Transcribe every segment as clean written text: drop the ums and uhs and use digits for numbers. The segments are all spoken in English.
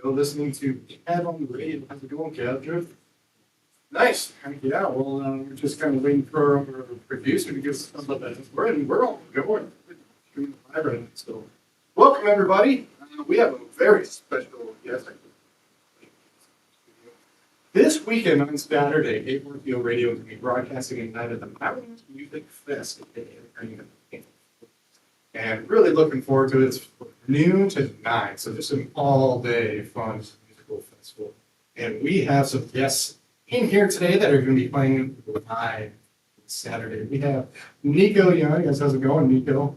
You're listening to Kev on the radio. How's it going, Kev? Nice. Yeah, well, we're just kind of waiting for our producer to give us some of that. We're all going. Doing live right now. So, welcome, everybody. We have a very special guest. This weekend on Saturday, April Field Radio will be broadcasting a night at the Mountain Music Fest. And really looking forward to it. It's from noon to 9, so just an all-day fun musical festival. And we have some guests in here today that are going to be playing live Saturday. We have Nico Young. Guys, how's it going, Nico?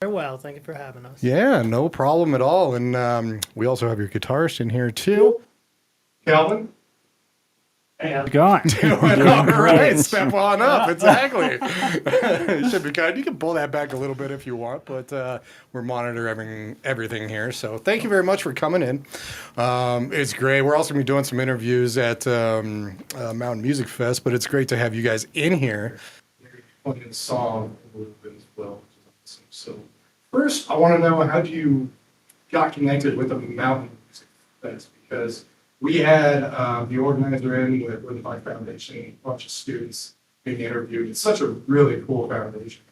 Very well. Thank you for having us. Yeah, no problem at all. And we also have your guitarist in here too. Calvin? Hey, how's it going? Doing all right. Step on up. Exactly. It should be kind. You can pull that back a little bit if you want, but we're monitoring everything here. So thank you very much for coming in. It's great. We're also going to be doing some interviews at Mountain Music Fest, but it's great to have you guys in here. Playing a song a little bit as well. So first, I want to know how you got connected with the Mountain Music Fest, because we had the organizer in with the Bike Foundation, a bunch of students being interviewed. It's such a really cool foundation.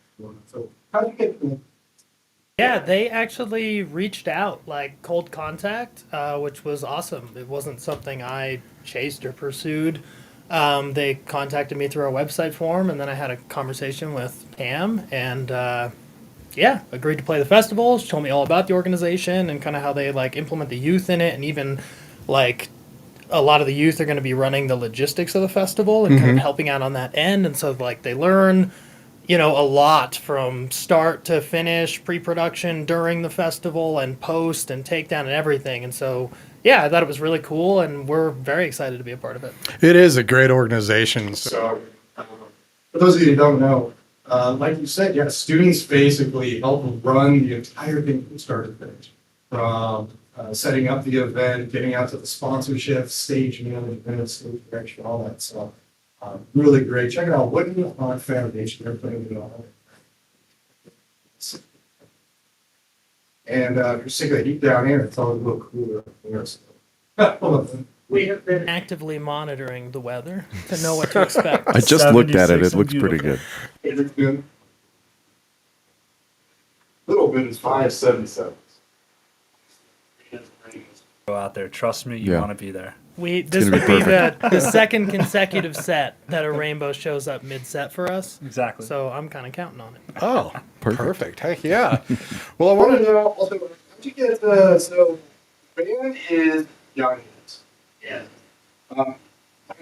So how did you get connected? Yeah, they actually reached out, like cold contact, which was awesome. It wasn't something I chased or pursued. They contacted me through our website form, and then I had a conversation with Pam, and yeah, agreed to play the festival. She told me all about the organization and kind of how they like implement the youth in it, and even like a lot of the youth are going to be running the logistics of the festival and kind of helping out on that end. And so like they learn, a lot from start to finish, pre-production, during the festival, and post and takedown and everything. And so, yeah, I thought it was really cool, and we're very excited to be a part of it. It is a great organization. So for those of you who don't know, like you said, yeah, students basically help run the entire thing from start to finish. From setting up the event, getting out to the sponsorship, stage management, stage direction, all that stuff. Really great. Check it out. Wooden Foundation. They're putting it on. And if you're sick of the heat down here, it's always a little cooler up here. So. We have been actively monitoring the weather to know what to expect. I just looked at it. It looks pretty good. It looks good. A little bit is fine. 577. Go out there. Trust me, you want to be there. This would be the second consecutive set that a rainbow shows up mid-set for us. Exactly. So I'm kind of counting on it. Oh, perfect. Heck yeah. Well, I want to know also, how'd you get, so the band is Young YEZ. Yeah. How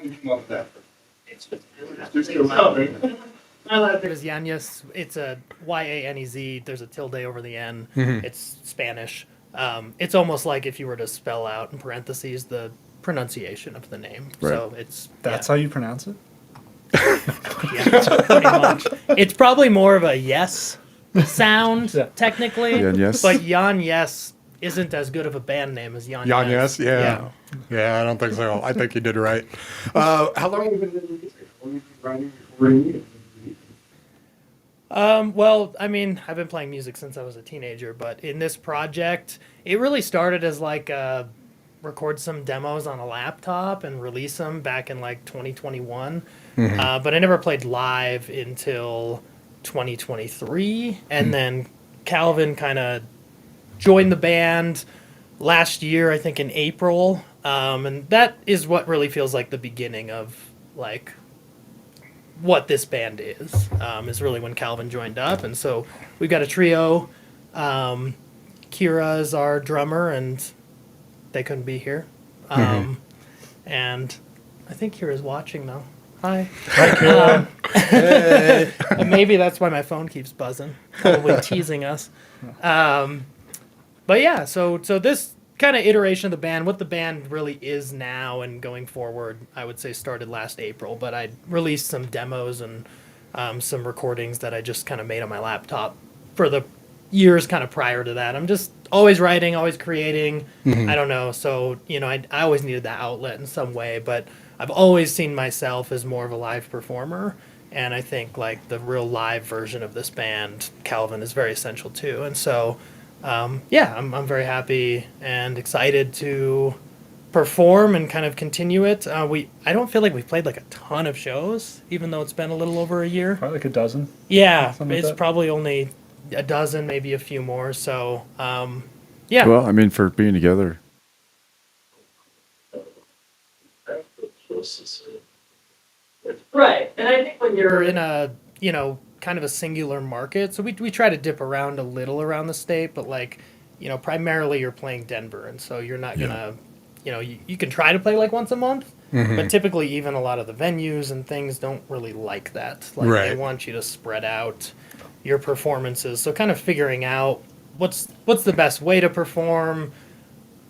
did you come up with that? It is YEZ. It's a YANEZ. There's a tilde over the N. It's Spanish. It's almost like if you were to spell out in parentheses the pronunciation of the name. Right. So That's how you pronounce it? Yeah, pretty much. It's probably more of a yes sound, technically. YEZ? But YEZ isn't as good of a band name as YEZ. Yes, yeah. Yeah, I don't think so. I think you did right. How long have you been doing music? How long have you been writing, recording? Well, I mean, I've been playing music since I was a teenager, but in this project, it really started as like record some demos on a laptop and release them back in like 2021. But I never played live until 2023. And then Calvin kind of joined the band last year, I think in April. And that is what really feels like the beginning of like what this band is really when Calvin joined up. And so we've got a trio. Kira is our drummer, and they couldn't be here. And I think Kira's watching though. Hi. Hi, Kira. Hey. And maybe that's why my phone keeps buzzing, probably teasing us. But yeah, so this kind of iteration of the band, what the band really is now and going forward, I would say started last April, but I released some demos and some recordings that I just kind of made on my laptop for the years kind of prior to that. I'm just always writing, always creating. I don't know. So, I always needed that outlet in some way, but I've always seen myself as more of a live performer. And I think like the real live version of this band, Calvin, is very essential too. And so yeah, I'm very happy and excited to perform and kind of continue it. I don't feel like we've played like a ton of shows, even though it's been a little over a year. Probably like a dozen. Yeah, Something like it's that. probably only a dozen, maybe a few more. So, yeah. Well, I mean, for being together, Right, and I think when you're in a, kind of a singular market, so we try to dip around a little around the state, but like, primarily you're playing Denver, and so you're not gonna, you can try to play like once a month, but typically even a lot of the venues and things don't really like that. Like they Right. want you to spread out your performances. So kind of figuring out what's the best way to perform,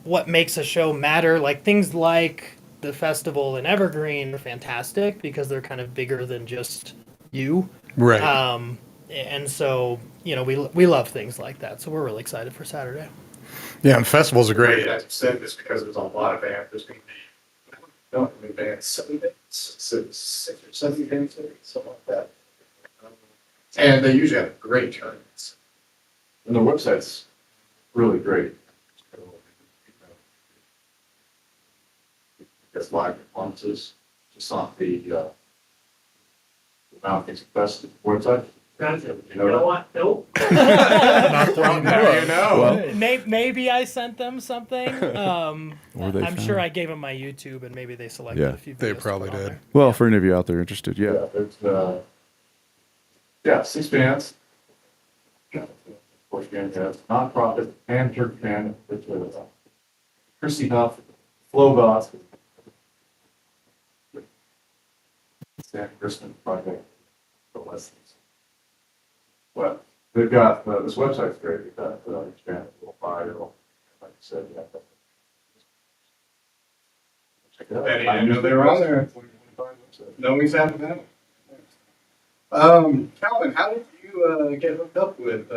what makes a show matter, like things like the festival in Evergreen are fantastic because they're kind of bigger than just you. Right. And so, we love things like that. So we're really excited for Saturday. Yeah, and festivals are Great, great. as you said, just because there's a lot of bands, there's going to be, I don't know how many bands, 7 bands, 6 or 7 bands, maybe, something like that. And they usually have great tournaments. And the website's really great. It's live performances, just on the Mount Music Fest website. You know what? Nope. Now you know. Maybe I sent them something. Or they I'm found sure it. I gave them my YouTube and maybe they selected Yeah. a few videos. They to probably put on did. there. well, for any of you out there interested, yeah. There's 6 bands. Of course, again, it's nonprofit and church band, which is Chrissy Huff, Flo Goss, Sam Christman Project, the lessons. Well, they've got this website's great. They've got each band a little bio, like I said. Yeah. Check it out. I didn't know they were on there. No one's happened that. Calvin, how did you get hooked up with?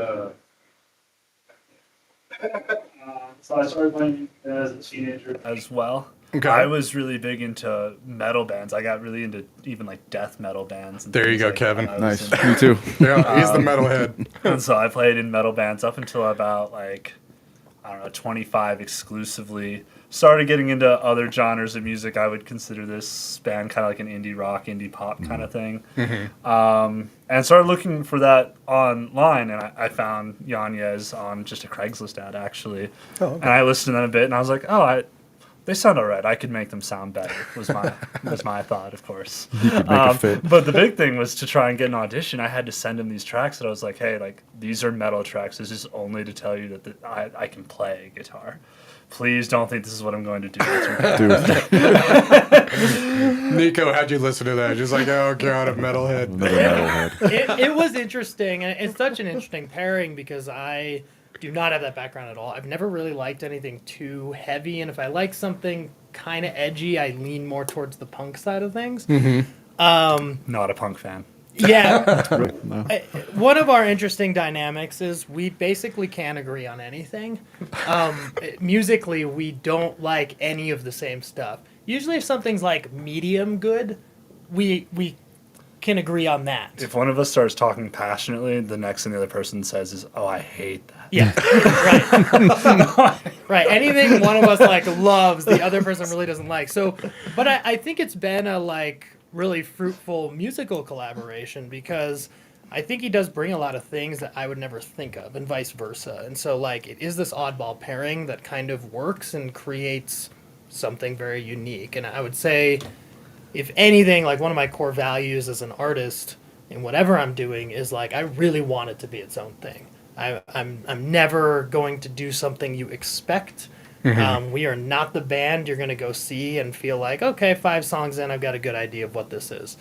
So I started playing as a teenager. As well. Okay. I was really big into metal bands. I got really into even like death metal bands. And There you things go, like Kevin. that. I was Nice. into- Me too. Yeah, he's the metalhead. And so I played in metal bands up until about like, I don't know, 25 exclusively. Started getting into other genres of music. I would consider this band kind of like an indie rock, indie pop kind of thing. And started looking for that online, and I found YEZ on just a Craigslist ad actually. Oh, okay. And I listened to them a bit, and I was like, they sound alright. I could make them sound better. Was my thought, of course. Make it fit. But the big thing was to try and get an audition. I had to send them these tracks that I was like, hey, like these are metal tracks. This is only to tell you that I can play guitar. Please don't think this is what I'm going to do. Nico, how'd you listen to that? Just like, oh god, a metalhead. Another metalhead. It was interesting, and it's such an interesting pairing because I do not have that background at all. I've never really liked anything too heavy, and if I like something kind of edgy, I lean more towards the punk side of things. Not a punk fan. Yeah. No. One of our interesting dynamics is we basically can't agree on anything. Musically, we don't like any of the same stuff. Usually, if something's like medium good, we can agree on that. If one of us starts talking passionately, the next thing the other person says is, "Oh, I hate that." Yeah, right. Right. Anything one of us like loves, the other person really doesn't like. So, but I think it's been a like really fruitful musical collaboration because I think he does bring a lot of things that I would never think of, and vice versa. And so, like, it is this oddball pairing that kind of works and creates something very unique. And I would say, if anything, like one of my core values as an artist in whatever I'm doing is like I really want it to be its own thing. I'm never going to do something you expect. We are not the band you're going to go see and feel like, okay, 5 songs in, I've got a good idea of what this is.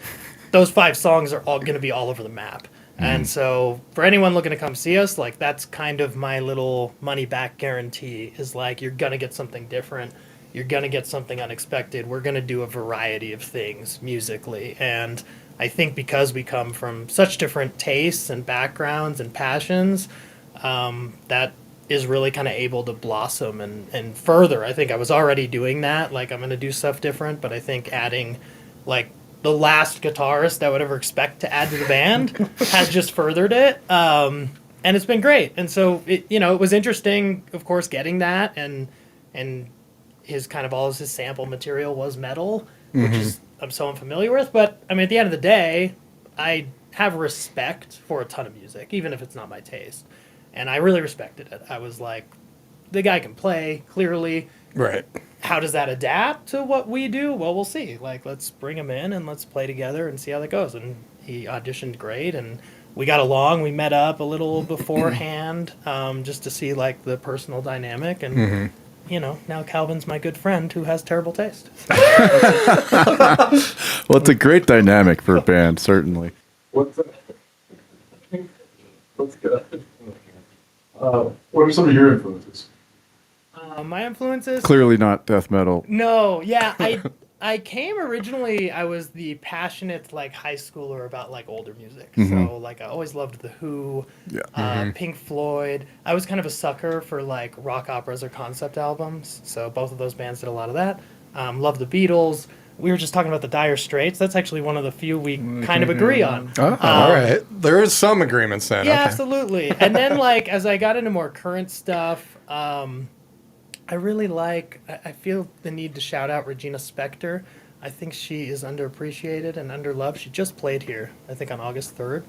Those 5 songs are all going to be all over the map. And so for anyone looking to come see us, like that's kind of my little money back guarantee is like you're going to get something different. You're going to get something unexpected. We're going to do a variety of things musically. And I think because we come from such different tastes and backgrounds and passions, that is really kind of able to blossom and further. I think I was already doing that. Like, I'm going to do stuff different, but I think adding, like, the last guitarist I would ever expect to add to the band has just furthered it. and it's been great. And so it was interesting, of course, getting that, and his kind of all of his sample material was metal, which is I'm so unfamiliar with. But I mean, at the end of the day, I have respect for a ton of music, even if it's not my taste, and I really respected it. I was like, the guy can play clearly. Right. How does that adapt to what we do? Well, we'll see. Like, let's bring him in and let's play together and see how that goes. And he auditioned great, and we got along. We met up a little beforehand, just to see like the personal dynamic. And now Calvin's my good friend who has terrible taste. Well, it's a great dynamic for a band, certainly. What's good? What are some of your influences? My influences. Clearly not death metal. No, yeah, I came originally. I was the passionate like high schooler about like older music. So like I always loved the Who, Pink Floyd. I was kind of a sucker for like rock operas or concept albums. So both of those bands did a lot of that. Loved the Beatles. We were just talking about the Dire Straits. That's actually one of the few we kind of agree on. Oh, all right. There is some agreements then. Yeah, Okay. absolutely. And then like as I got into more current stuff, I really like. I feel the need to shout out Regina Spektor. I think she is underappreciated and underloved. She just played here, I think on August 3rd.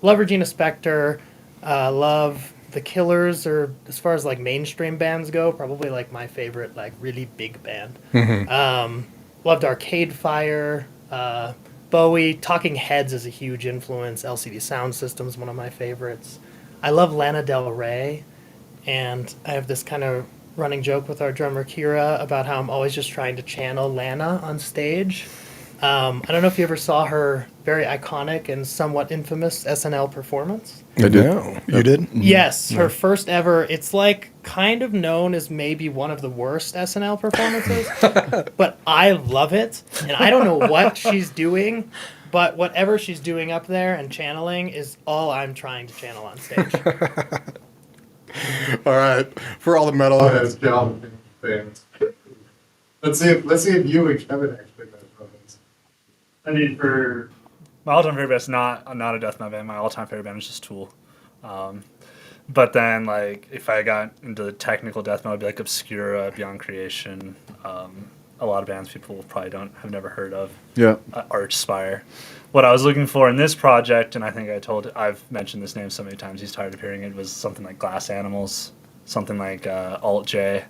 Love Regina Spektor. Love the Killers, or as far as like mainstream bands go, probably like my favorite like really big band. Loved Arcade Fire. Bowie. Talking Heads is a huge influence. LCD Sound System's one of my favorites. I love Lana Del Rey. And I have this kind of running joke with our drummer Kira about how I'm always just trying to channel Lana on stage. I don't know if you ever saw her very iconic and somewhat infamous SNL performance. I did. No. You did? Yes, her first ever. It's like kind of known as maybe one of the worst SNL performances, but I love it. And I don't know what she's doing, but whatever she's doing up there and channeling is all I'm trying to channel on stage. All right. For all the metalheads. Calvin fans. Let's see if you and Kevin actually know drums. I mean, for My all-time favorite band's not a death metal band. My all-time favorite band is just Tool. But then, like, if I got into the technical death metal, it'd be like Obscura, Beyond Creation, a lot of bands people probably have never heard of. Yeah. Archspire. What I was looking for in this project, and I think I've mentioned this name so many times, he's tired of hearing it, was something like Glass Animals, something like Alt J.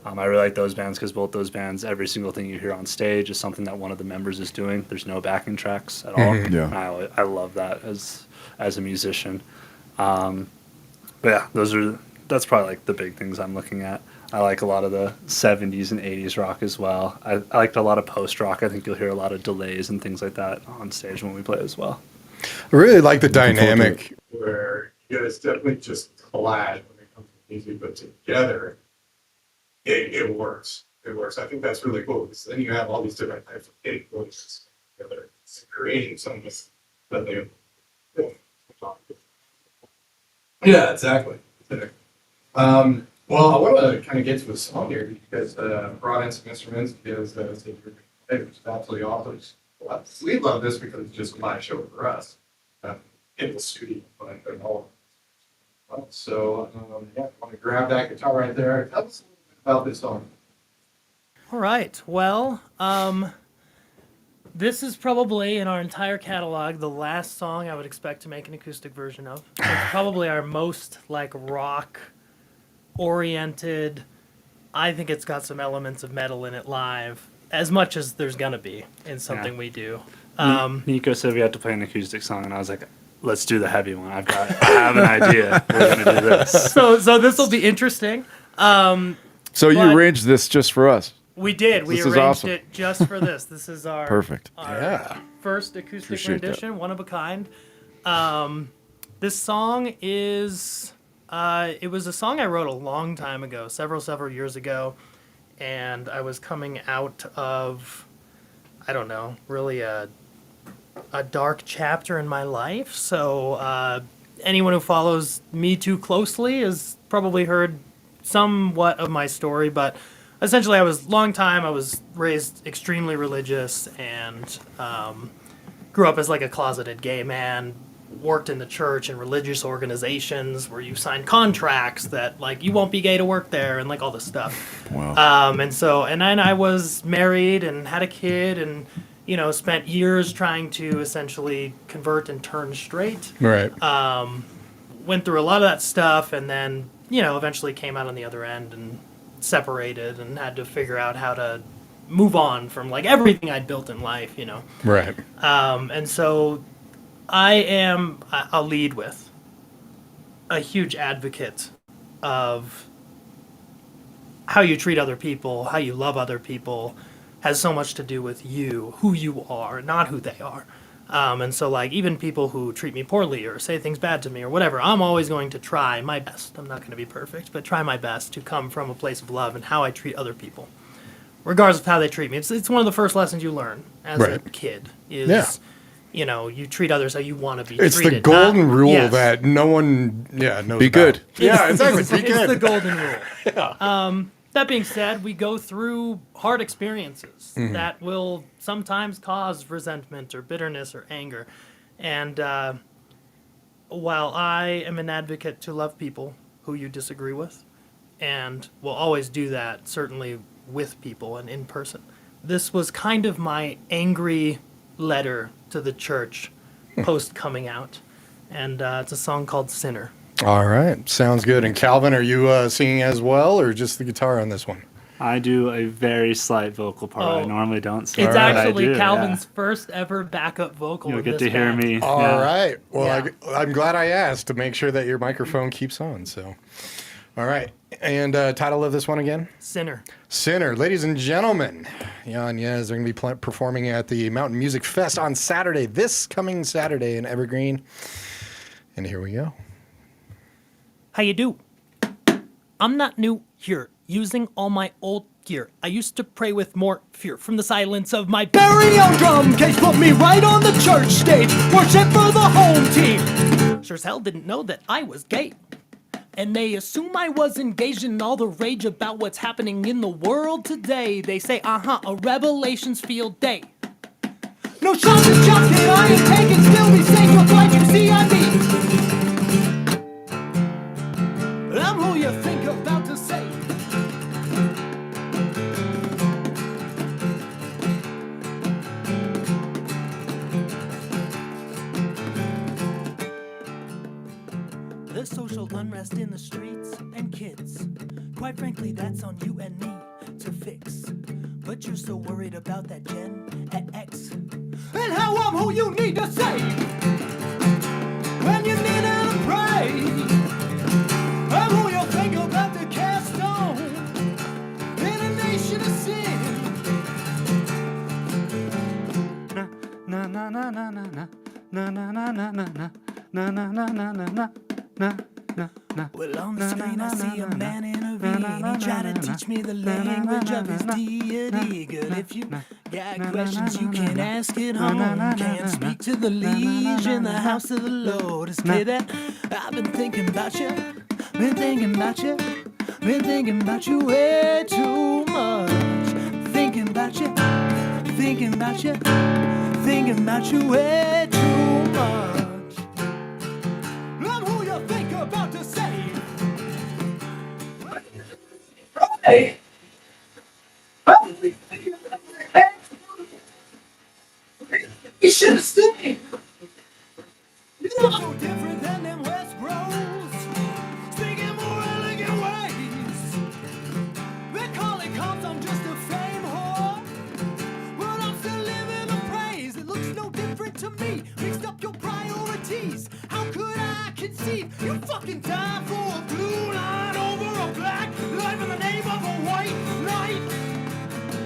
I really like those bands because both those bands, every single thing you hear on stage is something that one of the members is doing. There's no backing tracks at all. Yeah. And I love that as a musician. But yeah, that's probably like the big things I'm looking at. I like a lot of the 70s and 80s rock as well. I liked a lot of post-rock. I think you'll hear a lot of delays and things like that on stage when we play as well. I really like the dynamic. Where you guys definitely just clash when it comes to music, but together, it works. It works. I think that's really cool because then you have all these different types of influences together, it's creating something that they. Yeah, exactly. Well, I want to kind of get to a song here because brought in some instruments because it's absolutely awesome. Well, we love this because it's just a live show for us in the studio, but and all. So yeah, I want to grab that guitar right there. Tell us a little bit about this song. All right. Well, this is probably in our entire catalog the last song I would expect to make an acoustic version of. It's probably our most like rock oriented. I think it's got some elements of metal in it live, as much as there's gonna be in something we do. Nico said we had to play an acoustic song, and I was like, let's do the heavy one. I have an idea. We're going to do this. So this will be interesting. So you But- arranged this just for us. We did. We This is arranged awesome. it just for this. This is our Perfect. Yeah. first acoustic Appreciate that. rendition, one of a kind. This song is it was a song I wrote a long time ago, several years ago, and I was coming out of, I don't know, really a dark chapter in my life. So anyone who follows me too closely has probably heard somewhat of my story, but essentially I was raised extremely religious and grew up as like a closeted gay man, worked in the church and religious organizations where you sign contracts that like you won't be gay to work there and like all this stuff. Wow. And then I was married and had a kid and spent years trying to essentially convert and turn straight. Right. Went through a lot of that stuff and then eventually came out on the other end and separated and had to figure out how to move on from like everything I'd built in life. Right. And so I'll lead with a huge advocate of how you treat other people, how you love other people has so much to do with you, who you are, not who they are. And so like even people who treat me poorly or say things bad to me or whatever, I'm always going to try my best. I'm not going to be perfect, but try my best to come from a place of love and how I treat other people, regardless of how they treat me. It's one of the first lessons you learn as a kid is, you treat others how you want to be It's treated. the golden rule Yes. that no one knows Be about. good. Yeah, exactly. It's, Be it's good. the golden rule. That being said, we go through hard experiences that will sometimes cause resentment or bitterness or anger. And while I am an advocate to love people who you disagree with, and will always do that, certainly with people and in person, this was kind of my angry letter to the church post coming out. And it's a song called Sinner. All right. Sounds good. And Calvin, are you singing as well or just the guitar on this one? I do a very slight vocal part. I Oh. normally don't sing. It's but I actually do, Calvin's first ever backup vocal. You'll in get this to hear band. me. All yeah. right. Well, Yeah. I'm glad I asked to make sure that your microphone keeps on. So, all right. And title of this one again? Sinner. Sinner. Ladies and gentlemen, Jan YEZ are going to be performing at the Mountain Music Fest on Saturday, this coming Saturday in Evergreen. And here we go. How you do? I'm not new here, using all my old gear. I used to pray with more fear from the silence of my burial drum case. Put me right on the church stage, worship for the home team. Sure as hell didn't know that I was gay. And they assume I was engaged in all the rage about what's happening in the world today. They say, a Revelations field day. No shots is jumping, I ain't taking, still be safe with what you see on me. I'm who you think about to say. The social unrest in the streets and kids. Quite frankly, that's on you and me to fix. But you're so worried about that Gen X. And how I'm who you need to save. When you kneel and pray. I'm who you'll think about the cast stone in a nation of sin. Na na na na na na na na na na na na na na na na na na. Well, on the screen I see a man in a V. He tried to teach me the language of his deity. Good, if you got questions you can ask at home. Can't speak to the liege in the house of the Lord. It's clear that I've been thinking about you. Been thinking about you. Been thinking about you way too much. Thinking about you. Thinking about you. Thinking about you way too much. I'm who you think about to say. Hey. You should have stayed. You're so different than them West Bros. Speaking more elegant ways. They call it comps, I'm just a fame whore. But I'm still living the praise. It looks no different to me. Mixed up your priorities. How could I conceive? You fucking die for a blue line over a black life in the name of a white knight.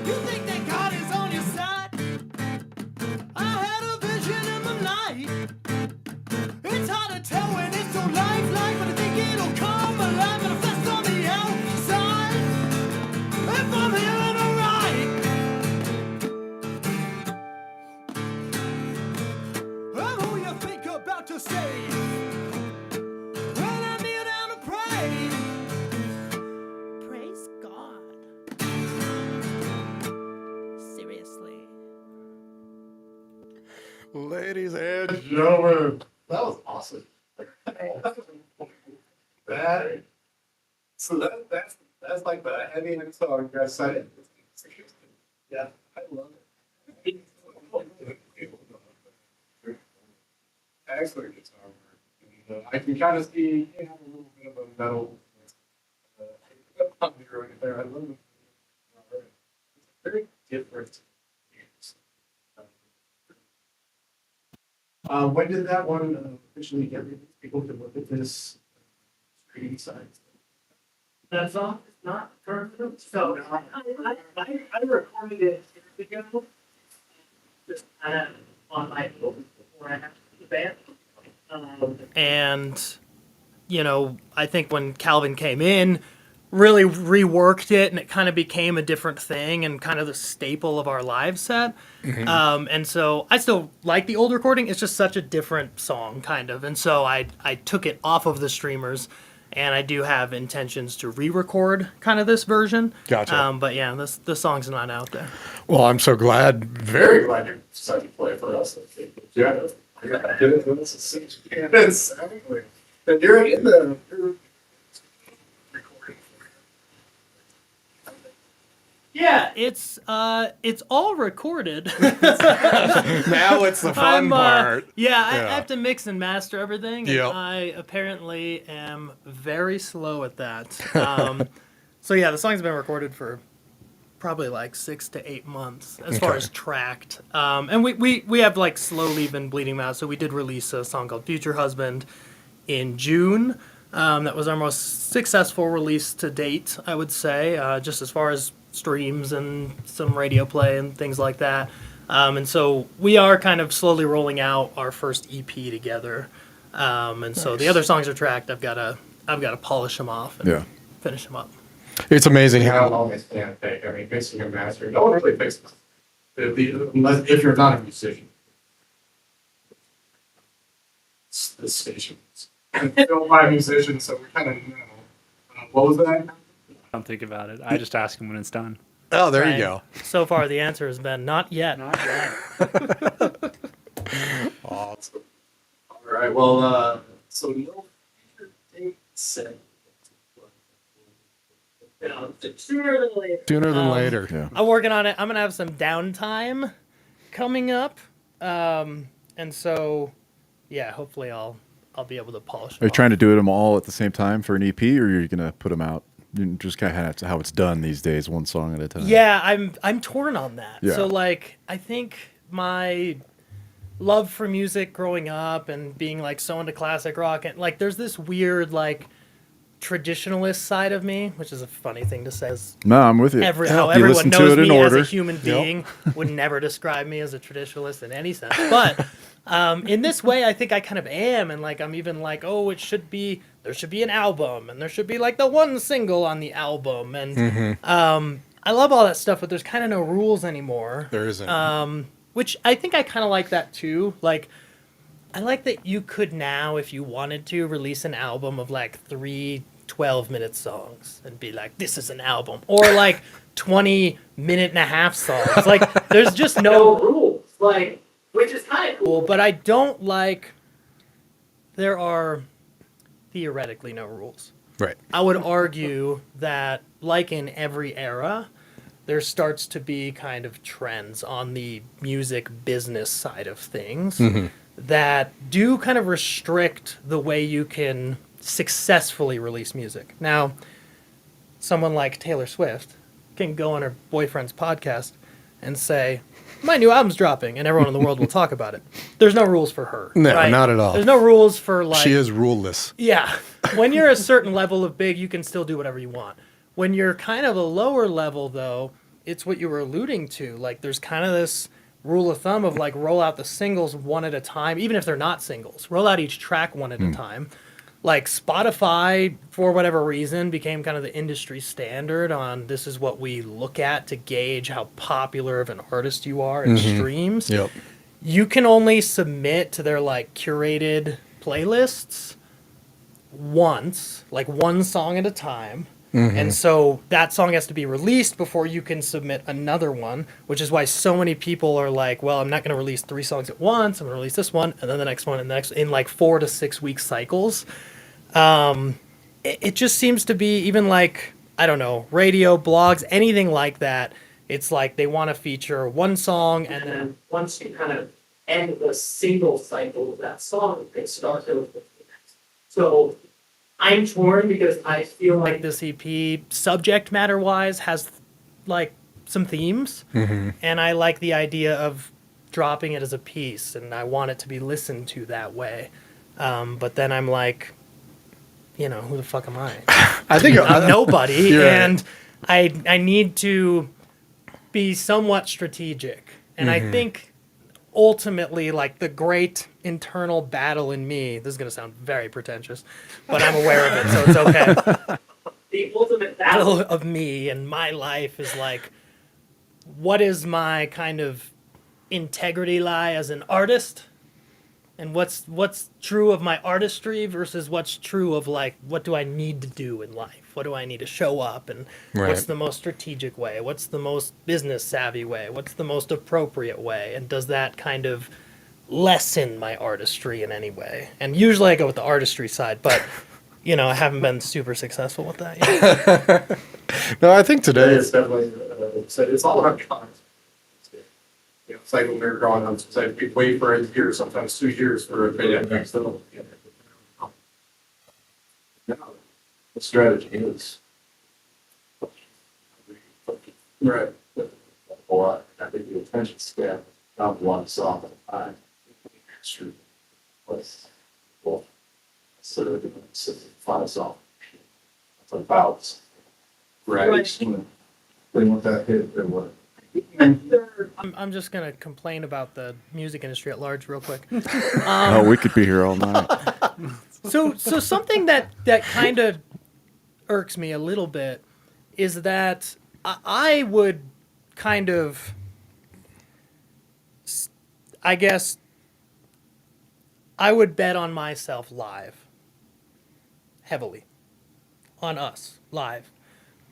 You think that God is on your side? I had a vision in the night. It's hard to tell when it's so lifelike, but I think it'll come alive and manifest on the outside. If I'm hearing it right, I'm who you think about to say. When I kneel down to pray, praise God. Seriously. Ladies and gentlemen, that was awesome. That, so that's like the heavy end song you guys cited. Yeah, I love it. Excellent guitar work. And, I can kind of see a little bit of a metal right there. I love it. It's very different. When did that one officially get released? People can look at this streaming site. That song is not perfect, so I recorded it years ago, just kind of on my own before I had the band. And I think when Calvin came in, really reworked it, and it kind of became a different thing and kind of the staple of our live set. And so I still like the old recording. It's just such a different song, kind of. And so I took it off of the streamers, and I do have intentions to re-record kind of this version. Gotcha. But yeah, the song's not out there. Well, I'm so glad, Very glad you decided to play for us. Yeah. Exactly. And you're in the recording. Yeah, it's all recorded. now it's the fun part. Yeah, I Yeah. have to mix and master everything. And Yep. I apparently am very slow at that. So yeah, the song's been recorded for probably like 6 to 8 months as far Okay. as tracked. And we have like slowly been bleeding them out. So we did release a song called Future Husband in June. That was our most successful release to date, I would say, just as far as streams and some radio play and things like that. And so we are kind of slowly rolling out our first EP together. And so the other songs are tracked. I've got to polish them off and Yeah. finish them up. It's amazing How how. long it's gonna take. I mean, mixing and mastering, no one really fixes it. Unless if you're not a musician. It's the station. Built by musicians, so we kind of know. What was that? Don't think about it. I just ask him when it's done. Oh, there you Right. go. So far, the answer has been not yet. Not yet. Awesome. All right. Well, so no future date set. Sooner than later. Sooner than later. Yeah. I'm working on it. I'm gonna have some downtime coming up, and so yeah, hopefully I'll be able to polish. Are you trying to do them all at the same time for an EP, or are you gonna put them out? You just kind of how it's done these days, one song at a time. Yeah, I'm torn on that. Yeah. So like, I think my love for music growing up and being like so into classic rock, and like there's this weird like traditionalist side of me, which is a funny thing to say. No, I'm with you. How You everyone listen to knows it in me as order. a human being would never describe me as a traditionalist in any sense. But in this way, I think I kind of am, and like I'm even like, oh, there should be an album, and there should be like the one single on the album, and I love all that stuff, but there's kind of no rules anymore. There isn't. Which I think I kind of like that too. Like, I like that you could now, if you wanted to, release an album of like 3 12-minute songs and be like, this is an album. Or like 20-minute-and-a-half songs. Like, there's just no rules. Like, which is kind of cool. But I don't like, there are theoretically no rules. Right. I would argue that, like in every era, there starts to be kind of trends on the music business side of things that do kind of restrict the way you can successfully release music. Now, someone like Taylor Swift can go on her boyfriend's podcast and say, my new album's dropping, and everyone in the world will talk about it. There's no rules for her. No, right? not at all. There's no rules for like... She is ruleless. Yeah. When you're a certain level of big, you can still do whatever you want. When you're kind of a lower level, though, it's what you were alluding to. Like, there's kind of this rule of thumb of, like, roll out the singles one at a time, even if they're not singles. Roll out each track one at a time. Like, Spotify, for whatever reason, became kind of the industry standard on this is what we look at to gauge how popular of an artist you are in streams. Yep. You can only submit to their, like, curated playlists once, like one song at a time, And so that song has to be released before you can submit another one, which is why so many people are like, well, I'm not going to release 3 songs at once. I'm going to release this one and then the next one and the next in like 4 to 6 week cycles. It just seems to be even like, I don't know, radio, blogs, anything like that. It's like they want to feature one song and And then then once you kind of end the single cycle of that song, they start to with the next. So I'm torn because I feel like like this EP subject matter wise has like some themes and I like the idea of dropping it as a piece and I want it to be listened to that way. But then I'm like, you know, who the fuck am I? I think I'm nobody You're right. and I need to be somewhat strategic. And I think ultimately like the great internal battle in me, this is going to sound very pretentious, but I'm aware of it, so it's okay. the ultimate battle. Battle of me and my life is like, what is my kind of integrity lie as an artist? And what's true of my artistry versus what's true of like, what do I need to do in life? What do I need to show up? And what's Right. the most strategic way? What's the most business savvy way? What's the most appropriate way? And does that kind of lessen my artistry in any way? And usually I go with the artistry side, but you know, I haven't been super successful with that yet. No, I think today It's definitely, it's all about content. You know, it's like when we were growing up, it's like we'd wait for a year, sometimes 2 years for a video next little. Now, the strategy is Right. a lot. I think the attention span, not one song at a time. True. Was, well, instead of doing 5 songs, it's about. Right. They want that hit, they want. I'm just gonna complain about the music industry at large real quick. Oh, we could be here all night. So something that kind of irks me a little bit is that I would kind of, I guess, I would bet on myself live, heavily, on us live.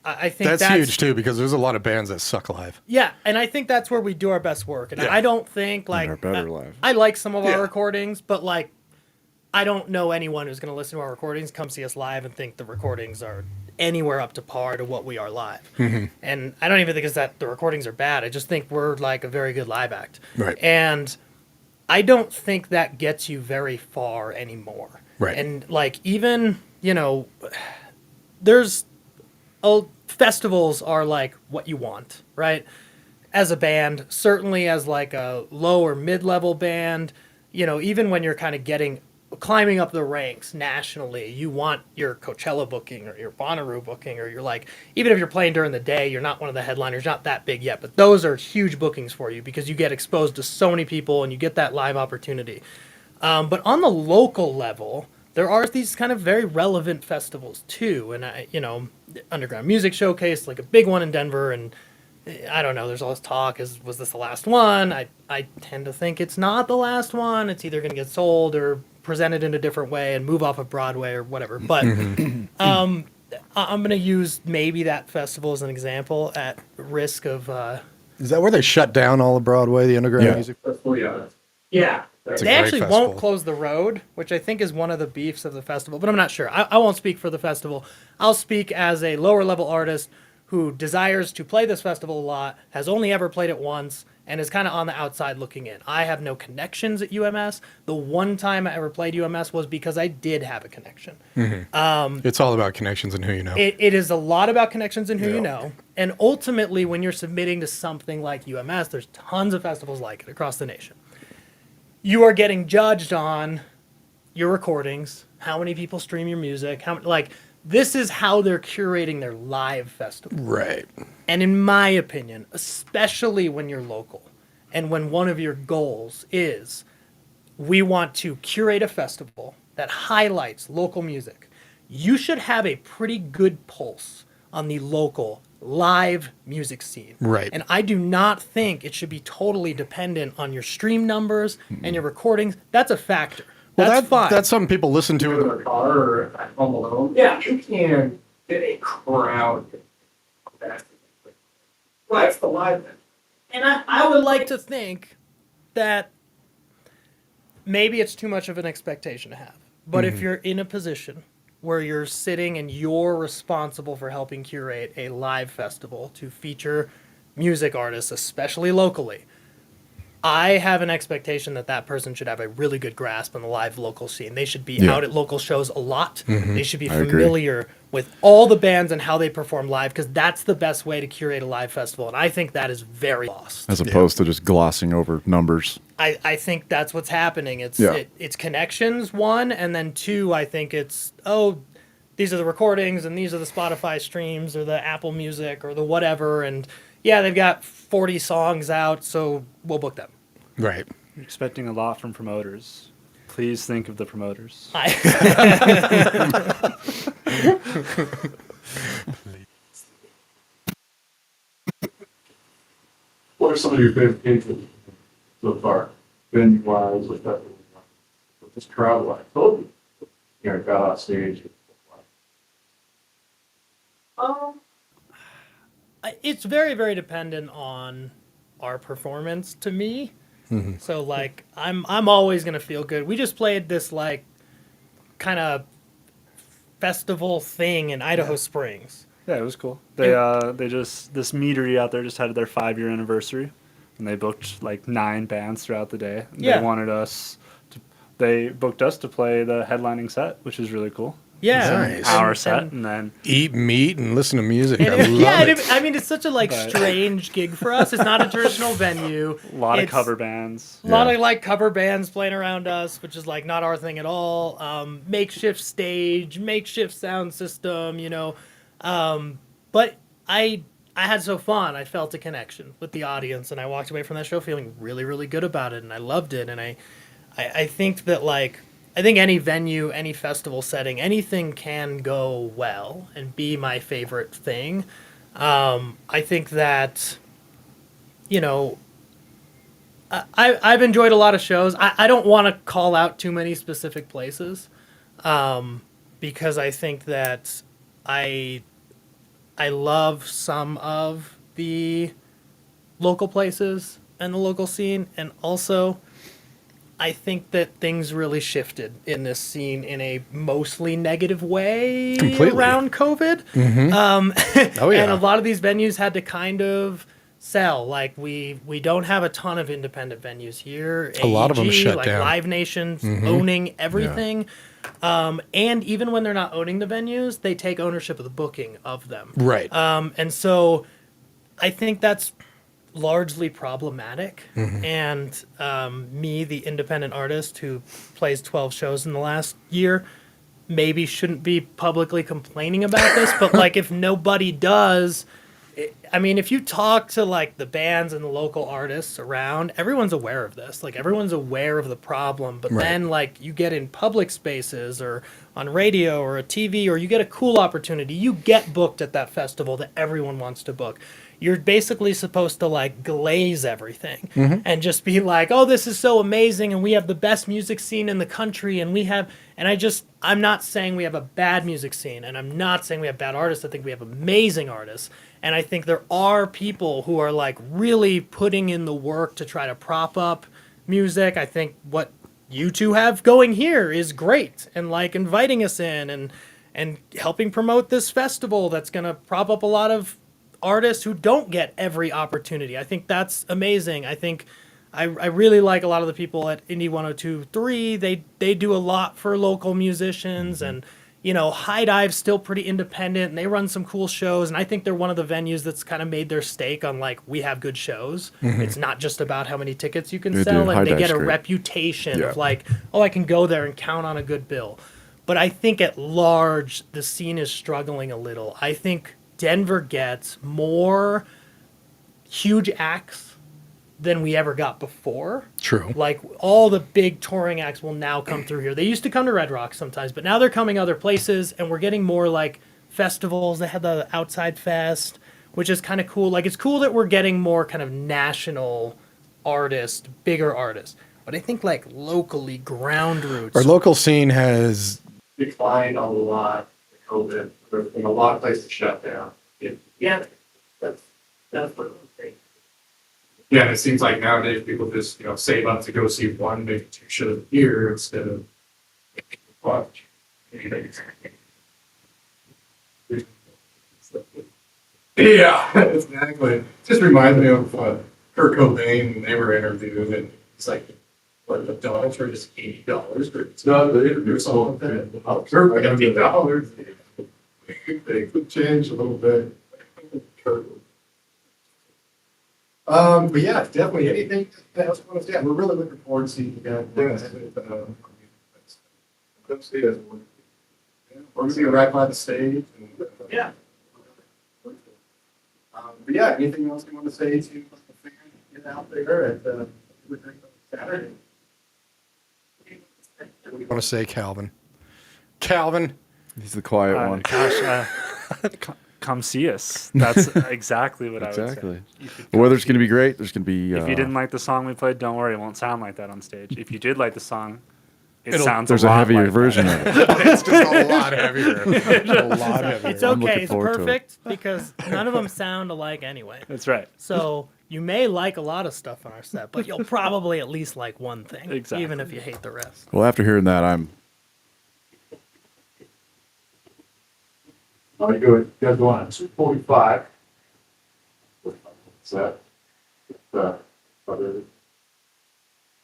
I think that's huge too because there's a lot of bands that suck live. Yeah, and I think that's where we do our best work. And Yeah. I don't think like are better live. I like some of Yeah. our recordings, but like I don't know anyone who's going to listen to our recordings, come see us live, and think the recordings are anywhere up to par to what we are live. And I don't even think it's that the recordings are bad. I just think we're like a very good live act. Right. And I don't think that gets you very far anymore. Right. And like even, you know, there's festivals are like what you want, right? As a band, certainly as like a low or mid-level band, you know, even when you're kind of climbing up the ranks nationally, you want your Coachella booking or your Bonnaroo booking, or you're like, even if you're playing during the day, you're not one of the headliners, not that big yet, but those are huge bookings for you because you get exposed to so many people and you get that live opportunity. But on the local level, there are these kind of very relevant festivals too, and you know, Underground Music Showcase, like a big one in Denver, and I don't know. There's all this talk: was this the last one? I tend to think it's not the last one. It's either going to get sold or presented in a different way and move off of Broadway or whatever. But I'm going to use maybe that festival as an example at risk of. Is that where they shut down all of Broadway, the underground Yeah. music? That's fully honest. Yeah. That's a They great actually festival. won't close the road, which I think is one of the beefs of the festival, but I'm not sure. I won't speak for the festival. I'll speak as a lower level artist who desires to play this festival a lot, has only ever played it once, and is kind of on the outside looking in. I have no connections at UMS. The one time I ever played UMS was because I did have a connection. It's all about connections and who you know. It is a lot about connections and who Yeah. you know. And ultimately, when you're submitting to something like UMS, there's tons of festivals like it across the nation. You are getting judged on your recordings, how many people stream your music, this is how they're curating their live festival. Right. And in my opinion, especially when you're local and when one of your goals is we want to curate a festival that highlights local music, you should have a pretty good pulse on the local live music scene. Right. And I do not think it should be totally dependent on your stream numbers and your recordings. That's a factor. Well, That's fine. that's something people listen Do it in to. their car or at home alone. Yeah. You can get a crowd. That's the live then. And I would like to think that maybe it's too much of an expectation to have. But if you're in a position where you're sitting and you're responsible for helping curate a live festival to feature music artists, especially locally, I have an expectation that that person should have a really good grasp on the live local scene. They should be Yeah. out at local shows a lot. They should be I agree. familiar with all the bands and how they perform live, because that's the best way to curate a live festival. And I think that is very lost. As opposed to just glossing over numbers. I think that's what's happening. It's Yeah. it's connections, one, and then two, I think it's, oh, these are the recordings and these are the Spotify streams or the Apple Music or the whatever, and yeah, they've got 40 songs out, so we'll book them. Right. You're expecting a lot from promoters. Please think of the promoters. What are some of your favorite gigs so far? Venue wise, with that, with this crowd wise? Told you. You know, got off stage. It's very, very dependent on our performance to me. So like I'm always gonna feel good. We just played this like kind of festival thing in Idaho Springs. Yeah, it was cool. They just, this meadery out there just had their 5-year anniversary, and they booked like 9 bands throughout the day. Yeah. They booked us to play the headlining set, which is really cool. Yeah, Nice. Hour set, and then Eat meat and listen to music. I And love it. I mean, it's such a like But- strange gig for us. It's not a traditional venue. a lot of It's cover bands. A lot of like cover bands playing around us, which is like not our thing at all. Makeshift stage, makeshift sound system, you know. But I had so fun. I felt a connection with the audience, and I walked away from that show feeling really, really good about it, and I loved it. And I think that like I think any venue, any festival setting, anything can go well and be my favorite thing. I think that, you know, I've enjoyed a lot of shows. I don't want to call out too many specific places, because I think that I love some of the local places and the local scene, and also I think that things really shifted in this scene in a mostly negative way Completely. around COVID. Oh, yeah. And a lot of these venues had to kind of sell. Like we don't have a ton of independent venues here. A lot of them AEG, shut like down. Live Nation's owning everything. And even when they're not owning the venues, they take ownership of the booking of them. Right. And so I think that's largely problematic. And me, the independent artist who plays 12 shows in the last year, maybe shouldn't be publicly complaining about this, but like if nobody does, I mean, if you talk to like the bands and the local artists around, everyone's aware of this. Like everyone's aware of the problem, but Right. then like you get in public spaces or on radio or a TV, or you get a cool opportunity, you get booked at that festival that everyone wants to book. You're basically supposed to like glaze everything and just be like, oh, this is so amazing, and we have the best music scene in the country, and we have, and I'm not saying we have a bad music scene, and I'm not saying we have bad artists. I think we have amazing artists. And I think there are people who are like really putting in the work to try to prop up music. I think what you two have going here is great, and like inviting us in and helping promote this festival that's going to prop up a lot of artists who don't get every opportunity. I think that's amazing. I think I really like a lot of the people at Indie 102.3. They do a lot for local musicians, and you know, High Dive's still pretty independent, and they run some cool shows, and I think they're one of the venues that's kind of made their stake on like, we have good shows. It's not just about how many tickets you can They do. sell, High and they Dive's get a great. reputation Yeah. of like, oh, I can go there and count on a good bill. But I think at large, the scene is struggling a little. I think Denver gets more huge acts than we ever got before. True. Like all the big touring acts will now come through here. They used to come to Red Rocks sometimes, but now they're coming other places, and we're getting more like festivals. They had the Outside Fest, which is kind of cool. Like it's cool that we're getting more kind of national artists, bigger artists. But I think like locally ground roots. Our local scene has Declined a lot COVID, and a lot of places shut down. Yeah, that's what it was great. Yeah, and it seems like nowadays people just, save up to go see one, maybe two shows a year instead of watch. Yeah, exactly. Just reminds me of Kurt Cobain when they were interviewed, and it's like, what, the dogs were just $80 for it. No, they didn't Or something like that. Kurt, $80. They could change a little bit. But yeah, definitely anything else you want to say. We're really looking forward to seeing you guys. Come see us. We're gonna be right by the stage. Yeah. But yeah, anything else you want to say to the fans get out there at Saturday? What do you want to say, Calvin? Calvin. He's the quiet one. Gosh, come see us. That's exactly what I would Exactly. say. You should The come weather's see going to be us. great. There's going to be. If you didn't like the song we played, don't worry, it won't sound like that on stage. If you did like the song, it sounds there's a a lot heavier like version that. of it. It's just a lot heavier. A lot heavier. It's I'm okay. looking It's forward to it. perfect because none of them sound alike anyway. That's right. So you may like a lot of stuff on our set, but you'll probably at least like one thing, Exactly. even if you hate the rest. Well, after hearing that, I'm. All right, good. You guys go on 2:45. What's that? You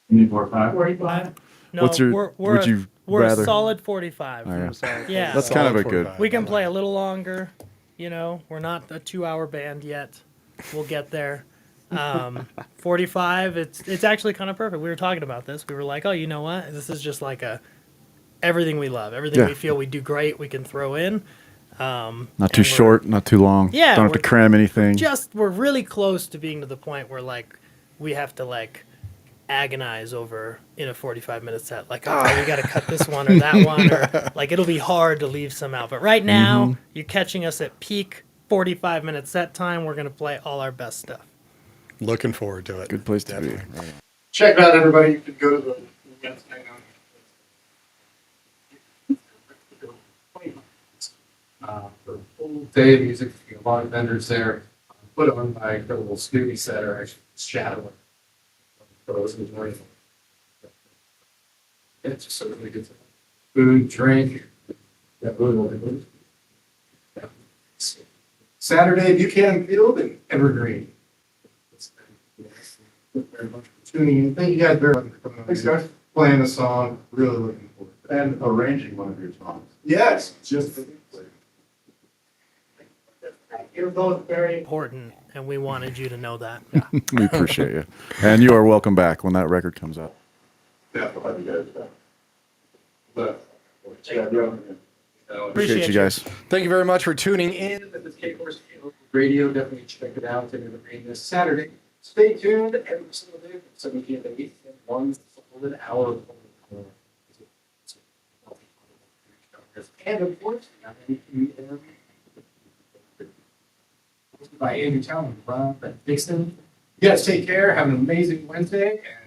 need more time? 45. No, What's your- we're would you we're rather- a solid 45. Oh, yeah. Yeah, That's kind of a Solid good. 45. we can play a little longer. We're not a 2-hour band yet. We'll get there. 45. It's actually kind of perfect. We were talking about this. We were like, oh, you know what? This is just like everything we love, everything Yeah. we feel we do great. We can throw in. Not and too we're short, not too long. Yeah, Don't have to we're- cram anything. We're really close to being to the point where like we have to like agonize over in a 45-minute set. Like, oh, we got to cut this one or that one, or like it'll be hard to leave some out. But right now, Mm-hmm. you're catching us at peak 45-minute set time. We're gonna play all our best stuff. Looking forward to it. Good place to be. Definitely. Right. Check it out, everybody. You can go to the website for a full day of music. A lot of vendors there. Put on by incredible students that are actually shadowing pros and joining. It's just a really good time. Food, drink. Yeah, food. Yeah. Saturday, Buchanan Field and Evergreen. Thank you very much for tuning in. Thank you guys very much for coming. Thanks, guys. Playing the song. Really looking forward to it. And arranging one of your songs. Yes, just. You're both very Important, and we wanted you to know that. We appreciate you. And you are welcome back when that record comes out. Definitely. You guys. But, Appreciate you guys. Thank you very much for tuning in. At the Skate Course Radio, definitely check it out. They're going to bring this Saturday. Stay tuned every single day from 7 p.m. to 8 p.m. One solid hour of and of course, by Andrew Town and Rob and Dixon. You guys take care. Have an amazing Wednesday. And